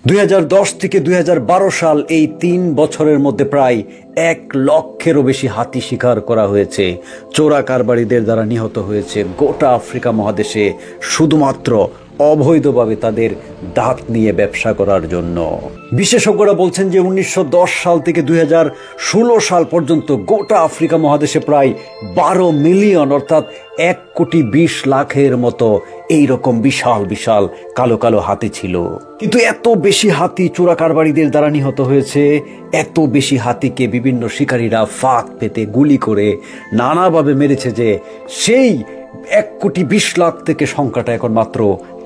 2010 থেকে 2012 সাল এই 3 বছরের মধ্যে প্রায় 1 লক্ষেরও বেশি হাতি শিকার করা হয়েছে। চোরা কারবারিদের দ্বারা নিহত হয়েছে গোটা আফ্রিকা মহাদেশে শুধুমাত্র অবৈধভাবে তাদের দাঁত নিয়ে ব্যবসা করার জন্য। বিশেষজ্ঞরা বলছেন যে 1910 সাল থেকে 2016 সাল পর্যন্ত গোটা আফ্রিকা মহাদেশে প্রায় 12 মিলিয়ন অর্থাৎ 1,20,00,000-এর মতো এইরকম বিশাল বিশাল কালো কালো হাতি ছিল। কিন্তু এত বেশি হাতি চোরা কারবারিদের দ্বারা নিহত হয়েছে, এত বেশি হাতিকে বিভিন্ন শিকারীরা ফাঁদ পেতে গুলি করে নানাভাবে মেরেছে যে সেই 1,20,00,000 থেকে সংখ্যাটা এখন মাত্র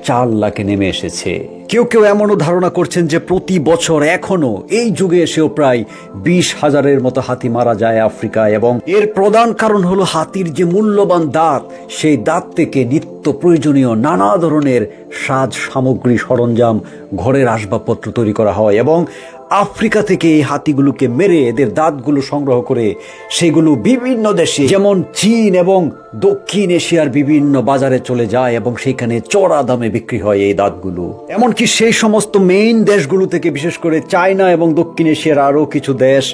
4 লাখে নেমে এসেছে। কেউ কেউ এমনও ধারণা করছেন যে প্রতি বছর এখনো এই যুগে এসেও প্রায় 20,000-এর মতো হাতি মারা যায় আফ্রিকায়, এবং এর প্রধান কারণ হলো হাতির যে মূল্যবান দাঁত, সেই দাঁত থেকে নিত্য প্রয়োজনীয় নানা ধরনের সাজ সামগ্রী, সরঞ্জাম, ঘরের আসবাবপত্র তৈরি করা হয়, এবং আফ্রিকা থেকে এই হাতিগুলোকে মেরে এদের দাঁতগুলো সংগ্রহ করে সেগুলো বিভিন্ন দেশে যেমন চীন এবং দক্ষিণ এশিয়ার বিভিন্ন বাজারে চলে যায় এবং সেখানে চড়া দামে বিক্রি হয় এই দাঁতগুলো। এমনকি সেই সমস্ত মেইন দেশগুলো থেকে, বিশেষ করে চায়না এবং দক্ষিণ এশিয়ার আরও কিছু দেশ,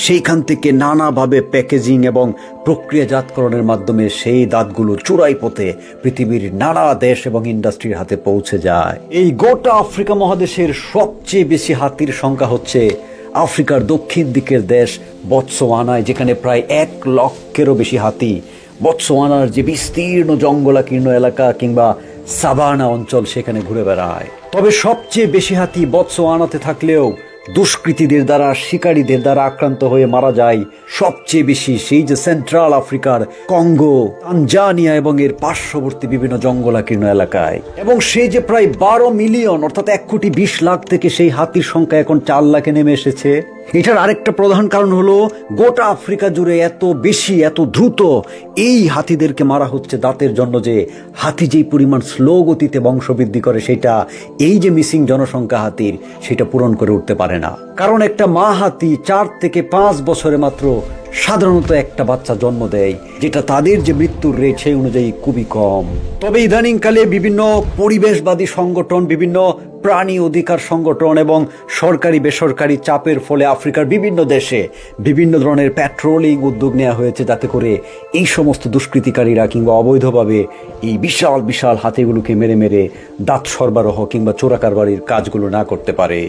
সেইখান থেকে নানাভাবে প্যাকেজিং এবং প্রক্রিয়াজাতকরণের মাধ্যমে সেই দাঁতগুলো চোরাই পথে পৃথিবীর নানা দেশ এবং ইন্ডাস্ট্রির হাতে পৌঁছে যায়। এই গোটা আফ্রিকা মহাদেশের সবচেয়ে বেশি হাতির সংখ্যা হচ্ছে আফ্রিকার দক্ষিণ দিকের দেশ বতসোয়ানায়, যেখানে প্রায় 1 লক্ষেরও বেশি হাতি বতসোয়ানার যে বিস্তীর্ণ জঙ্গলাকীর্ণ এলাকা কিংবা সাভানা অঞ্চল সেখানে ঘুরে বেড়ায়। তবে সবচেয়ে বেশি হাতি বতসোয়ানাতে থাকলেও দুষ্কৃতীদের দ্বারা, শিকারীদের দ্বারা আক্রান্ত হয়ে মারা যায় সবচেয়ে বেশি সেই যে সেন্ট্রাল আফ্রিকার কঙ্গো, তানজানিয়া এবং এর পার্শ্ববর্তী বিভিন্ন জঙ্গলাকীর্ণ এলাকায়। এবং সেই যে প্রায় 12 মিলিয়ন অর্থাৎ 1,20,00,000 থেকে সেই হাতির সংখ্যা এখন 4 লাখে নেমে এসেছে। এটার আরেকটা প্রধান কারণ হলো গোটা আফ্রিকা জুড়ে এত বেশি, এত দ্রুত এই হাতিদেরকে মারা হচ্ছে দাঁতের জন্য যে হাতি যেই পরিমাণ স্লো গতিতে বংশবৃদ্ধি করে, সেটা এই যে মিসিং জনসংখ্যা হাতির, সেটা পূরণ করে উঠতে পারে না। কারণ একটা মা হাতি 4 থেকে 5 বছরে মাত্র সাধারণত একটা বাচ্চা জন্ম দেয়, যেটা তাদের যে মৃত্যুর রেট সেই অনুযায়ী খুবই কম। তবে ইদানিংকালে বিভিন্ন পরিবেশবাদী সংগঠন, বিভিন্ন প্রাণী অধিকার সংগঠন এবং সরকারি বেসরকারি চাপের ফলে আফ্রিকার বিভিন্ন দেশে বিভিন্ন ধরনের প্যাট্রোলিং উদ্যোগ নেওয়া হয়েছে, যাতে করে এই সমস্ত দুষ্কৃতিকারীরা কিংবা অবৈধভাবে এই বিশাল বিশাল হাতিগুলোকে মেরে মেরে দাঁত সরবরাহ কিংবা চোরা কারবারির কাজগুলো না করতে পারে।